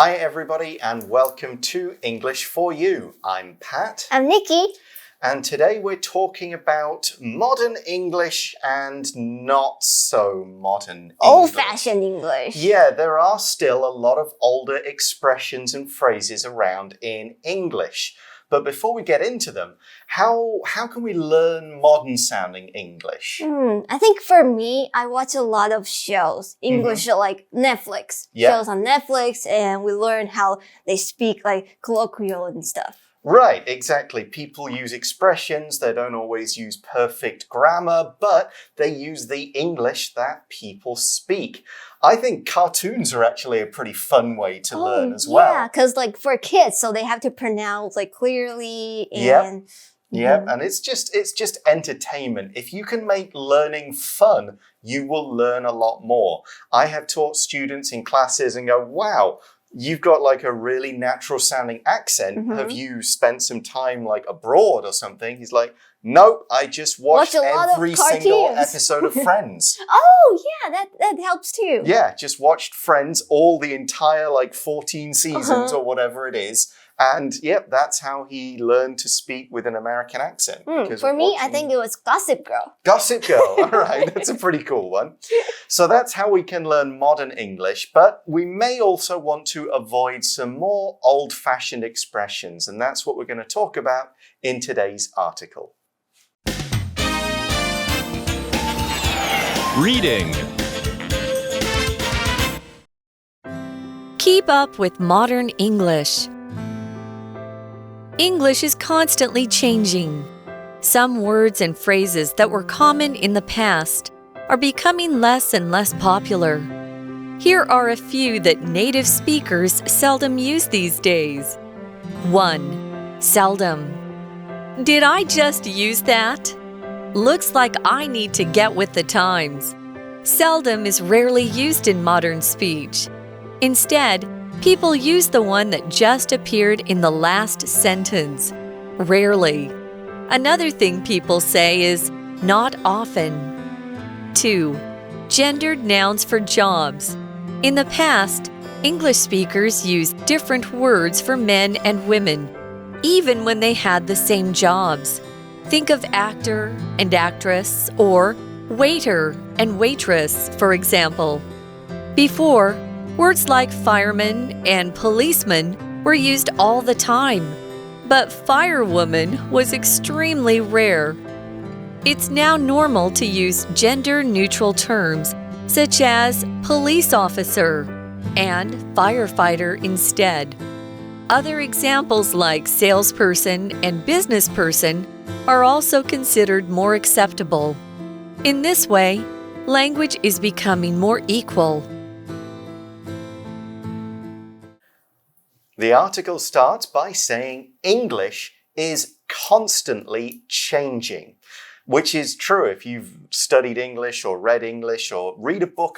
Hi everybody and welcome to English for You. I'm Pat. I'm Nikki. And today we're talking about modern English and not so modern English. Old-fashioned English. Yeah, there are still a lot of older expressions and phrases around in English. But before we get into them, how can we learn modern-sounding English? I think for me, I watch a lot of shows, English like Netflix. Yeah. Shows on Netflix, and we learn how they speak like colloquial and stuff. Right, exactly. People use expressions, they don't always use perfect grammar, but they use the English that people speak. I think cartoons are actually a pretty fun way to learn as well. Yeah, because like for kids, so they have to pronounce like clearly and... Yeah, and it's just entertainment. If you can make learning fun, you will learn a lot more. I have taught students in classes and go, wow, you've got like a really natural sounding accent. Have you spent some time like abroad or something? He's like, nope, I just watched every single episode of Friends. Oh, yeah, that helps too. Yeah, just watched Friends, all the entire like 14 seasons or whatever it is. And yep, that's how he learned to speak with an American accent. For me, I think it was Gossip Girl. Gossip Girl, all right, that's a pretty cool one. So that's how we can learn modern English, but we may also want to avoid some more old-fashioned expressions, and that's what we're going to talk about in today's article. Reading. Keep up with modern English. English is constantly changing. Some words and phrases that were common in the past are becoming less and less popular. Here are a few that native speakers seldom use these days. 1. Seldom. Did I just use that? Looks like I need to get with the times. Seldom is rarely used in modern speech. Instead, people use the one that just appeared in the last sentence. Rarely. Another thing people say is not often. 2. Gendered nouns for jobs. In the past, English speakers used different words for men and women, even when they had the same jobs. Think of actor and actress or waiter and waitress, for example. Before, words like fireman and policeman were used all the time, but firewoman was extremely rare. It's now normal to use gender-neutral terms such as police officer and firefighter instead. Other examples like salesperson and businessperson are also considered more acceptable. In this way, language is becoming more equal. The article starts by saying English is constantly changing, which is true if you've studied English or read English or read a book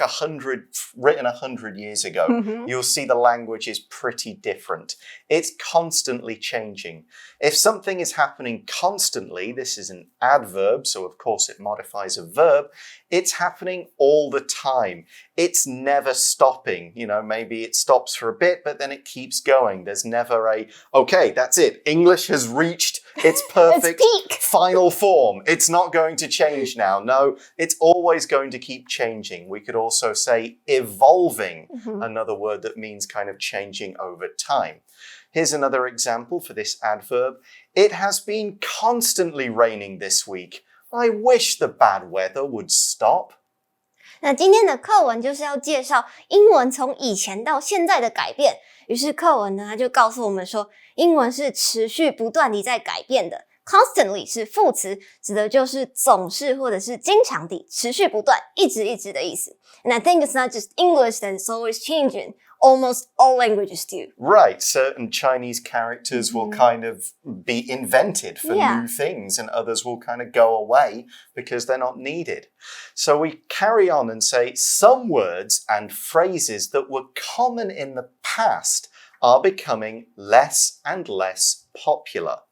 written 100 years ago. You'll see the language is pretty different. It's constantly changing. If something is happening constantly, this is an adverb, so of course it modifies a verb. It's happening all the time. It's never stopping. You know, maybe it stops for a bit, but then it keeps going. There's never okay, that's it. English has reached its perfect final form. It's not going to change now. No, it's always going to keep changing. We could also say evolving, another word that means kind of changing over time. Here's another example for this adverb. It has been constantly raining this week. I wish the bad weather would stop. 那今天的课文就是要介绍英文从以前到现在的改变。于是课文呢，它就告诉我们说，英文是持续不断地在改变的。Constantly 是副词，指的就是总是或者是经常地、持续不断、一直的意思。And I think it's not just English that is always changing. Almost all languages do. Right, certain Chinese characters will kind of be invented for new things and others will kind of go away because they're not needed. So we carry on and say some words and phrases that were common in the past are becoming less and less popular.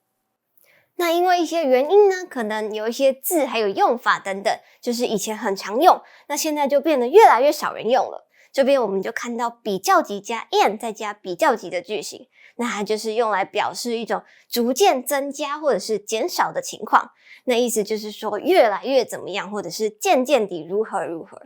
那因为一些原因呢，可能有一些字还有用法等等，就是以前很常用，那现在就变得越来越少人用了。这边我们就看到比较级加 and 再加比较级的句型，那它就是用来表示一种逐渐增加或者是减少的情况。那意思就是说越来越怎么样，或者是渐渐地如何如何。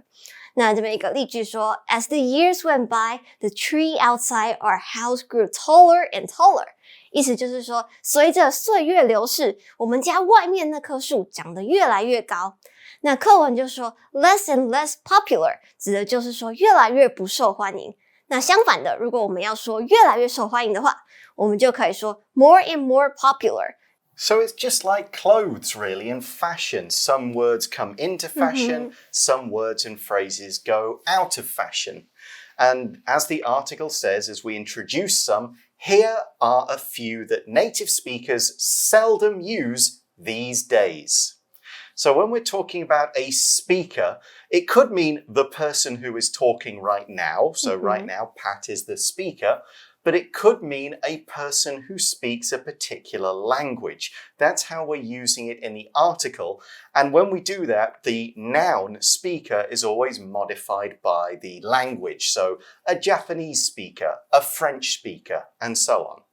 那这边一个例句说 As the years went by, the tree outside our house grew taller and taller. 意思就是说随着岁月流逝，我们家外面那棵树长得越来越高。那课文就说 less and less popular 指的就是说越来越不受欢迎。那相反的，如果我们要说越来越受欢迎的话，我们就可以说 more and more popular. So it's just like clothes, really, and fashion. Some words come into fashion, some words and phrases go out of fashion. And as the article says, as we introduce some, here are a few that native speakers seldom use these days. So when we're talking about a speaker, it could mean the person who is talking right now. So right now, Pat is the speaker. But it could mean a person who speaks a particular language. That's how we're using it in the article. And when we do that, the noun speaker is always modified by the language. So a Japanese speaker, a French speaker, and so on.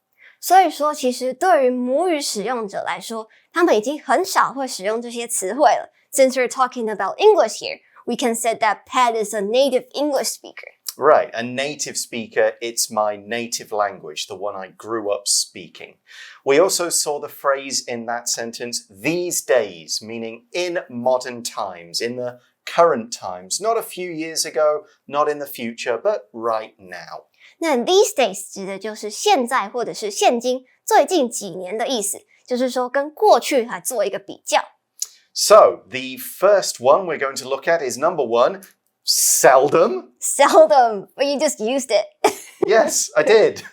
所以说其实对于母语使用者来说，他们已经很少会使用这些词汇了。Since we're talking about English here, we can say that Pat is a native English speaker.Right, a native speaker, it's my native language, the one I grew up speaking. We also saw the phrase in that sentence, these days, meaning in modern times, in the current times, not a few years ago, not in the future, but right now. 那 these days 指的就是现在或者是现今，最近几年的意思，就是说跟过去来做一个比较。So, the first one we're going to look at is number 1, seldom. Seldom, but you just used it. Yes, I did.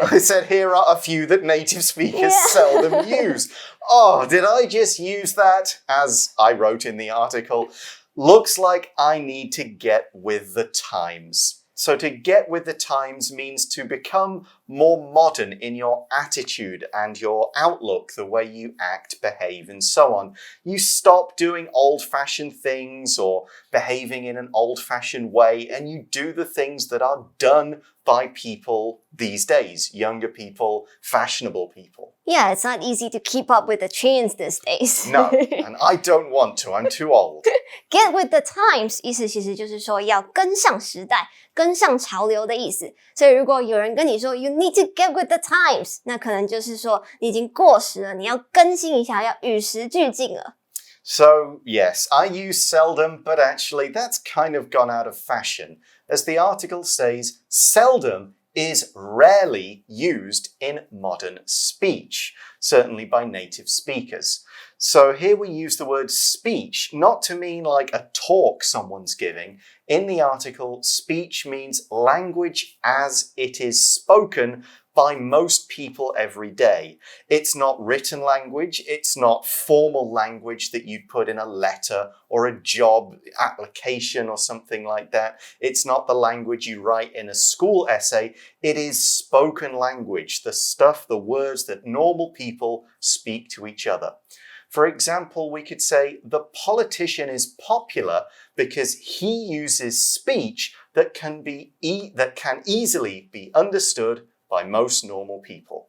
I said here are a few that native speakers seldom use. Oh, did I just use that as I wrote in the article? Looks like I need to get with the times. So to get with the times means to become more modern in your attitude and your outlook, the way you act, behave, and so on. You stop doing old-fashioned things or behaving in an old-fashioned way, and you do the things that are done by people these days, younger people, fashionable people. Yeah, it's not easy to keep up with the trends these days. No, and I don't want to. I'm too old. Get with the times 意思其实就是说要跟上时代，跟上潮流的意思。所以如果有人跟你说 You need to get with the times， 那可能就是说你已经过时了，你要更新一下，要与时俱进了。So, yes, I use seldom, but actually that's kind of gone out of fashion. As the article says, seldom is rarely used in modern speech, certainly by native speakers. So here we use the word speech, not to mean like a talk someone's giving. In the article, speech means language as it is spoken by most people every day. It's not written language, it's not formal language that you'd put in a letter or a job application or something like that. It's not the language you write in a school essay. It is spoken language, the stuff, the words that normal people speak to each other. For example, we could say the politician is popular because he uses speech that can easily be understood by most normal people.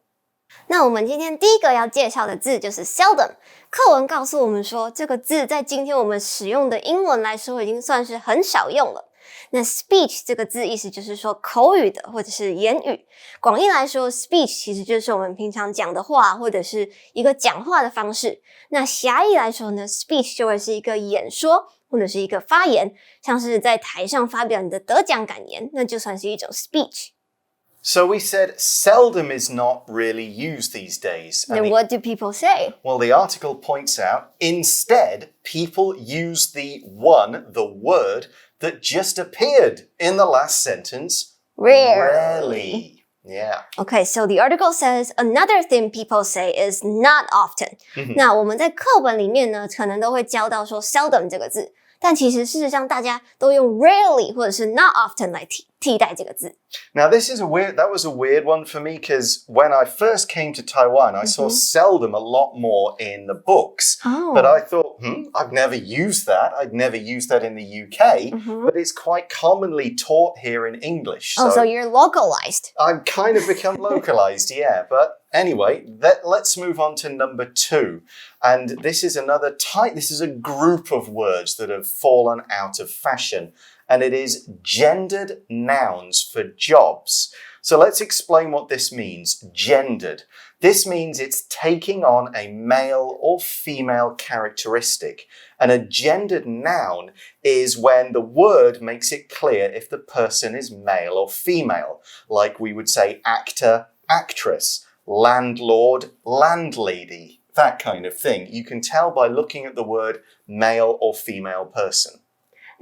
那我们今天第一个要介绍的字就是 seldom。课文告诉我们说，这个字在今天我们使用的英文来说，已经算是很少用了。那 speech 这个字意思就是说口语的或者是言语。广义来说 speech 其实就是我们平常讲的话或者是一个讲话的方式。那狭义来说呢 speech 就会是一个演说或者是一个发言，像是在台上发表你的得奖感言，那就算是一种 speech。So we said seldom is not really used these days. Then what do people say? Well, the article points out, instead, people use the word that just appeared in the last sentence. Rarely. Yeah. Okay, so the article says another thing people say is not often. 那我们在课本里面呢，可能都会教到说 seldom 这个字。但其实事实上大家都用 rarely 或者是 not often 来替代这个字。Now that was a weird one for me because when I first came to Taiwan, I saw seldom a lot more in the books. But I thought, I've never used that. I'd never used that in the UK, but it's quite commonly taught here in English. So you're localized. I've kind of become localized, yeah. But anyway, let's move on to number 2. And this is another type, this is a group of words that have fallen out of fashion. And it is gendered nouns for jobs. So let's explain what this means. Gendered. This means it's taking on a male or female characteristic. And a gendered noun is when the word makes it clear if the person is male or female. Like we would say actor, actress, landlord, landlady, that kind of thing. You can tell by looking at the word male or female person.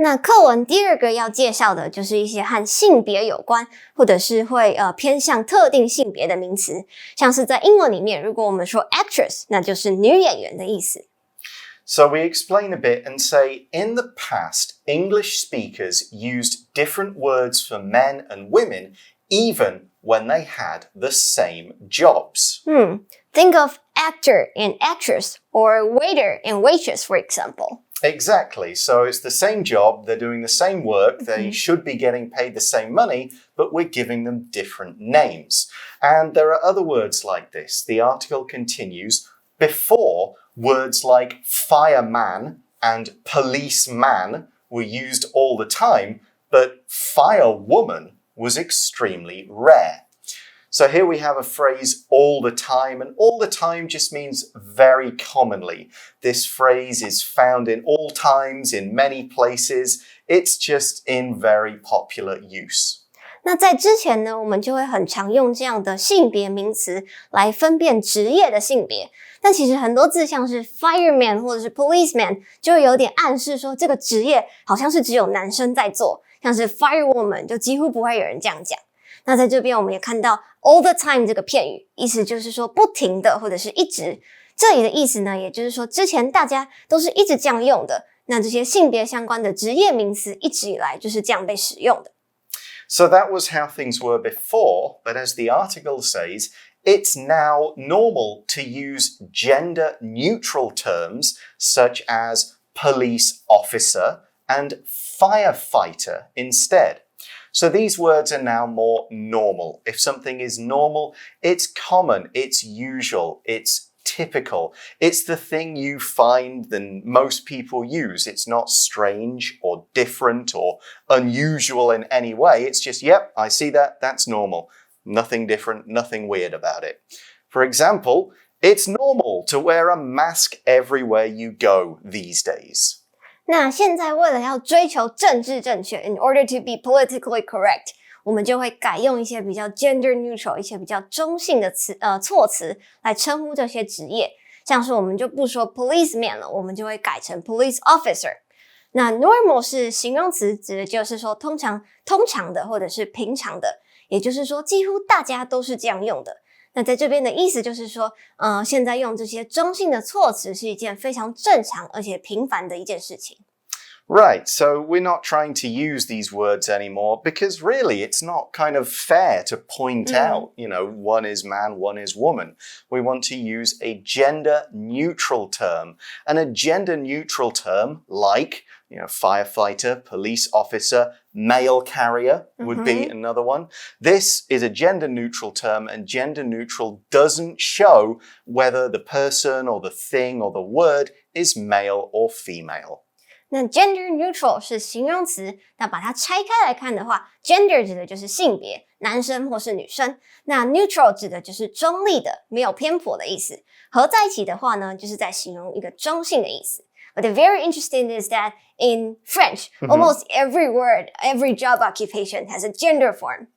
那课文第二个要介绍的就是一些和性别有关，或者是会偏向特定性别的名词，像是在英文里面，如果我们说 actress， 那就是女演员的意思。So we explain a bit and say, in the past, English speakers used different words for men and women, even when they had the same jobs. Think of actor and actress, or waiter and waitress, for example. Exactly. So it's the same job, they're doing the same work, they should be getting paid the same money, but we're giving them different names. And there are other words like this. The article continues, before, words like fireman and policeman were used all the time, but firewoman was extremely rare. So here we have a phrase all the time, and all the time just means very commonly. This phrase is found in all times, in many places. It's just in very popular use. 那在之前呢，我们就会很常用这样的性别名词来分辨职业的性别。但其实很多字像是 fireman 或者是 policeman 就会有点暗示说这个职业好像是只有男生在做，像是 firewoman 就几乎不会有人这样讲。那在这边我们也看到 all the time 这个片语，意思就是说不停的或者是一直。这里的意思呢，也就是说之前大家都是一直这样用的，那这些性别相关的职业名词一直以来就是这样被使用的。So that was how things were before, but as the article says, it's now normal to use gender-neutral terms such as police officer and firefighter instead. So these words are now more normal. If something is normal, it's common, it's usual, it's typical. It's the thing you find that most people use. It's not strange or different or unusual in any way. It's just, yep, I see that, that's normal. Nothing different, nothing weird about it. For example, it's normal to wear a mask everywhere you go these days. 那现在为了要追求政治正确 in order to be politically correct， 我们就会改用一些比较 gender neutral 一些比较中性的措辞来称呼这些职业，像是我们就不说 policeman 了，我们就会改成 police officer。那 normal 是形容词，指的就是说通常的或者是平常的，也就是说几乎大家都是这样用的。那在这边的意思就是说，现在用这些中性的措辞是一件非常正常而且平凡的一件事情。Right, so we're not trying to use these words anymore because really it's not kind of fair to point out, one is man, one is woman. We want to use a gender-neutral term. And a gender-neutral term like, firefighter, police officer, mail carrier would be another one. This is a gender-neutral term, and gender-neutral doesn't show whether the person or the thing or the word is male or female. 那 gender neutral 是形容词，那把它拆开来看的话 gender 指的就是性别，男生或是女生，那 neutral 指的就是中立的，没有偏颇的意思，合在一起的话呢，就是在形容一个中性的意思。But the very interesting is that in French, almost every word, every job occupation has a gender form.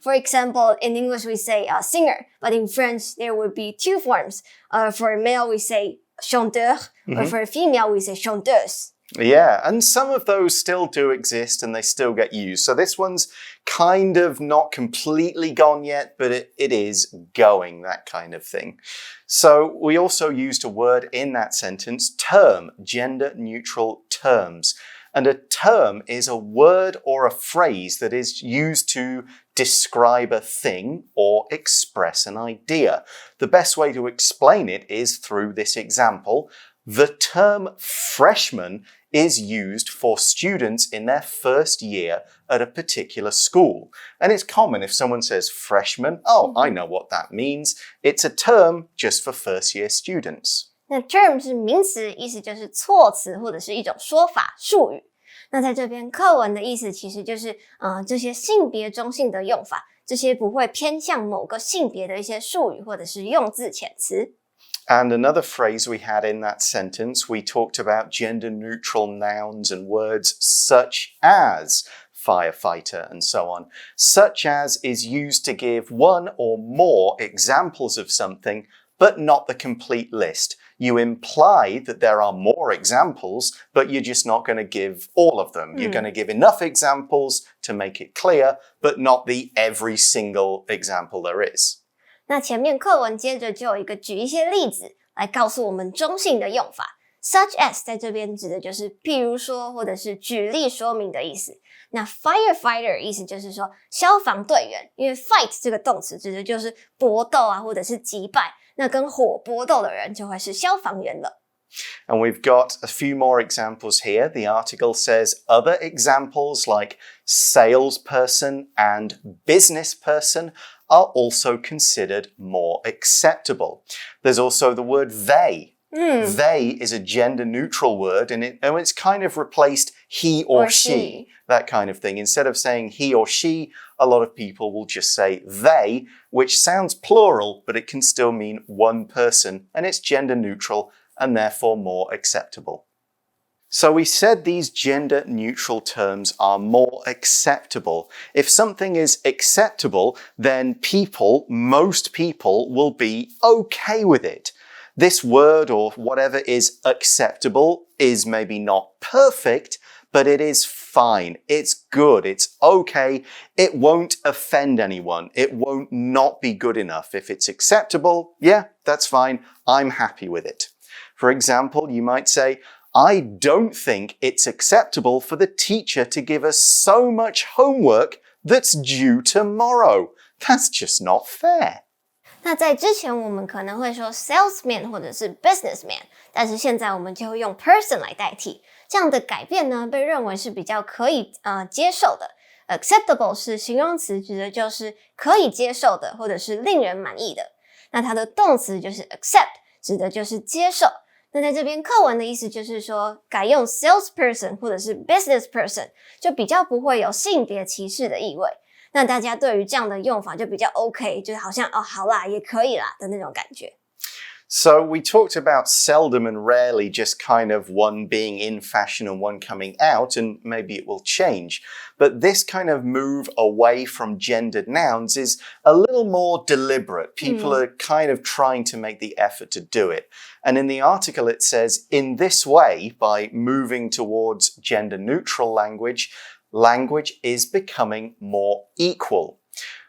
For example, in English we say singer, but in French there would be two forms. For a male we say chanteur, or for a female we say chanteuse. Yeah, and some of those still do exist and they still get used. So this one's kind of not completely gone yet, but it is going, that kind of thing. So we also used a word in that sentence, term, gender-neutral terms. And a term is a word or a phrase that is used to describe a thing or express an idea. The best way to explain it is through this example. The term freshman is used for students in their first year at a particular school. And it's common if someone says freshman, oh, I know what that means. It's a term just for first year students. 那 term 是名词，意思就是措辞或者是一种说法、术语。那在这边课文的意思其实就是这些性别中性的用法，这些不会偏向某个性别的一些术语或者是用字遣词。And another phrase we had in that sentence, we talked about gender-neutral nouns and words such as firefighter and so on. Such as is used to give one or more examples of something, but not the complete list. You imply that there are more examples, but you're just not going to give all of them. You're going to give enough examples to make it clear, but not the every single example there is. 那前面课文接着就有举一些例子来告诉我们中性的用法。Such as 在这边指的就是譬如说或者是举例说明的意思。那 firefighter 意思就是说消防队员，因为 fight 这个动词指的就是搏斗啊或者是击败，那跟火搏斗的人就会是消防员了。And we've got a few more examples here. The article says other examples like salesperson and business person are also considered more acceptable. There's also the word they. They is a gender-neutral word, and it's kind of replaced he or she, that kind of thing. Instead of saying he or she, a lot of people will just say they, which sounds plural, but it can still mean one person, and it's gender-neutral and therefore more acceptable. So we said these gender-neutral terms are more acceptable. If something is acceptable, then most people will be okay with it. This word or whatever is acceptable is maybe not perfect, but it is fine. It's good. It's okay. It won't offend anyone. It won't not be good enough. If it's acceptable, yeah, that's fine. I'm happy with it. For example, you might say, I don't think it's acceptable for the teacher to give us so much homework that's due tomorrow. That's just not fair. 那在之前我们可能会说 salesman 或者是 businessman， 但是现在我们就会用 person 来代替。这样的改变呢，被认为是比较可以接受的。acceptable 是形容词，指的就是可以接受的或者是令人满意的。那它的动词就是 accept， 指的就是接受。那在这边课文的意思就是说，改用 salesperson 或者是 business person， 就比较不会有性别歧视的意味。那大家对于这样的用法就比较 OK， 就是好像好啦也可以啦的那种感觉。So we talked about seldom and rarely just kind of one being in fashion and one coming out, and maybe it will change. But this kind of move away from gendered nouns is a little more deliberate. People are kind of trying to make the effort to do it. And in the article it says, in this way, by moving towards gender-neutral language, language is becoming more equal.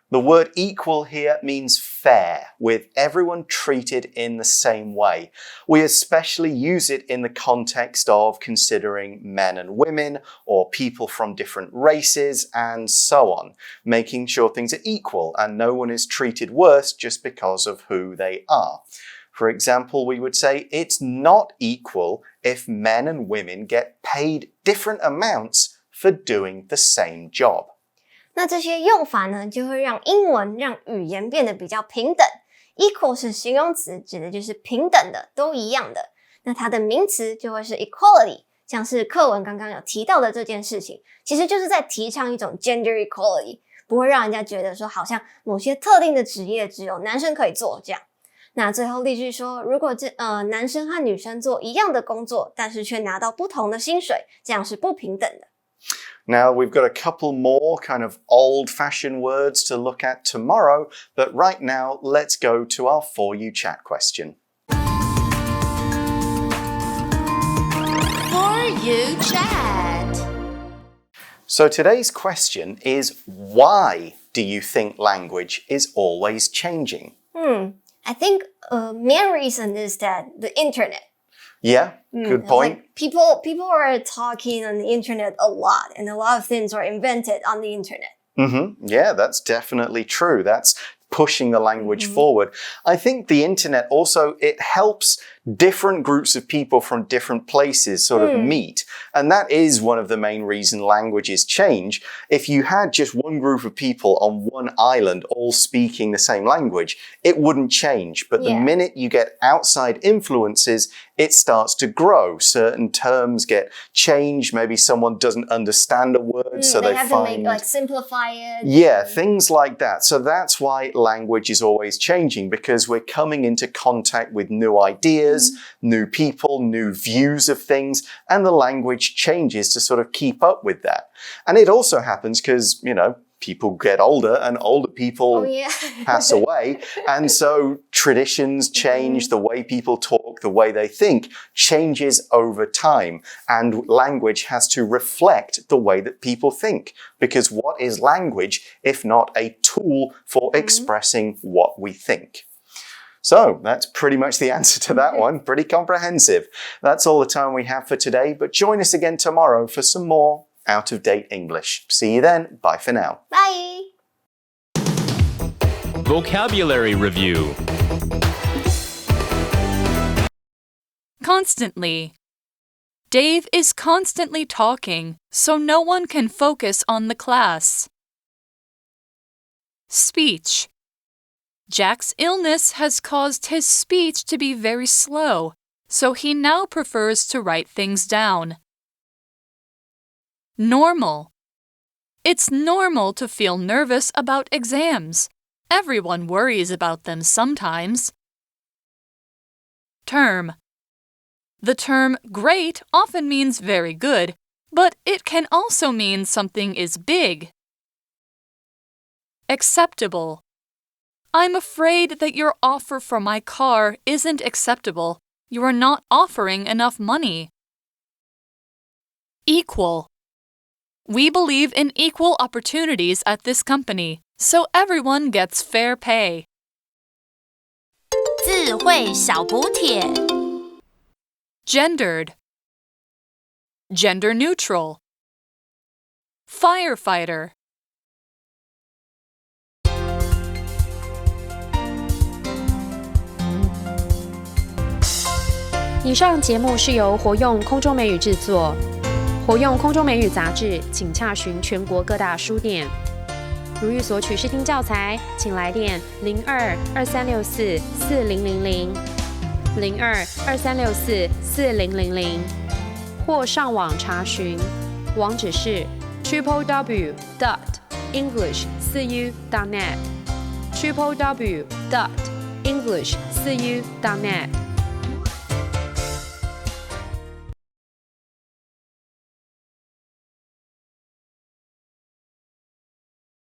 The word equal here means fair, with everyone treated in the same way. We especially use it in the context of considering men and women, or people from different races, and so on, making sure things are equal and no one is treated worse just because of who they are. For example, we would say it's not equal if men and women get paid different amounts for doing the same job. 那这些用法呢，就会让英文让语言变得比较平等。Equal 是形容词，指的就是平等的，都一样的。那它的名词就会是 equality， 像是课文刚刚有提到的这件事情，其实就是在提倡一种 gender equality， 不会让人家觉得说好像某些特定的职业只有男生可以做这样。那最后例句说，如果男生和女生做一样的工作，但是却拿到不同的薪水，这样是不平等的。Now, we've got a couple more kind of old-fashioned words to look at tomorrow, but right now, let's go to our For You Chat question. For You Chat. So today's question is, why do you think language is always changing? I think a main reason is that the internet. Yeah, good point. Like people are talking on the internet a lot, and a lot of things are invented on the internet. Yeah, that's definitely true. That's pushing the language forward. I think the internet also, it helps different groups of people from different places sort of meet. And that is one of the main reasons languages change. If you had just one group of people on one island all speaking the same language, it wouldn't change. But the minute you get outside influences, it starts to grow. Certain terms get changed. Maybe someone doesn't understand a word, so they have find... to simplify it. Yeah, things like that. So that's why language is always changing, because we're coming into contact with new ideas, new people, new views of things, and the language changes to sort of keep up with that. And it also happens because, people get older and older people pass away. And so traditions change, the way people talk, the way they think changes over time. And language has to reflect the way that people think. Because what is language if not a tool for expressing what we think? So that's pretty much the answer to that one. Pretty comprehensive. That's all the time we have for today, but join us again tomorrow for some more out-of-date English. See you then. Bye for now. Bye! Vocabulary Review. Constantly. Dave is constantly talking, so no one can focus on the class. Speech. Jack's illness has caused his speech to be very slow, so he now prefers to write things down. Normal. It's normal to feel nervous about exams. Everyone worries about them sometimes. Term. The term great often means very good, but it can also mean something is big. Acceptable. I'm afraid that your offer for my car isn't acceptable. You are not offering enough money. Equal. We believe in equal opportunities at this company, so everyone gets fair pay. 智慧小补帖 Gendered. Gender neutral. Firefighter. 以上节目是由活用空中美语制作。活用空中美语杂志，请洽询全国各大书店。如欲索取试听教材，请来电02-2364-4000 02-2364-4000，或上网查询，网址是 www.english4u.net www.english4u.net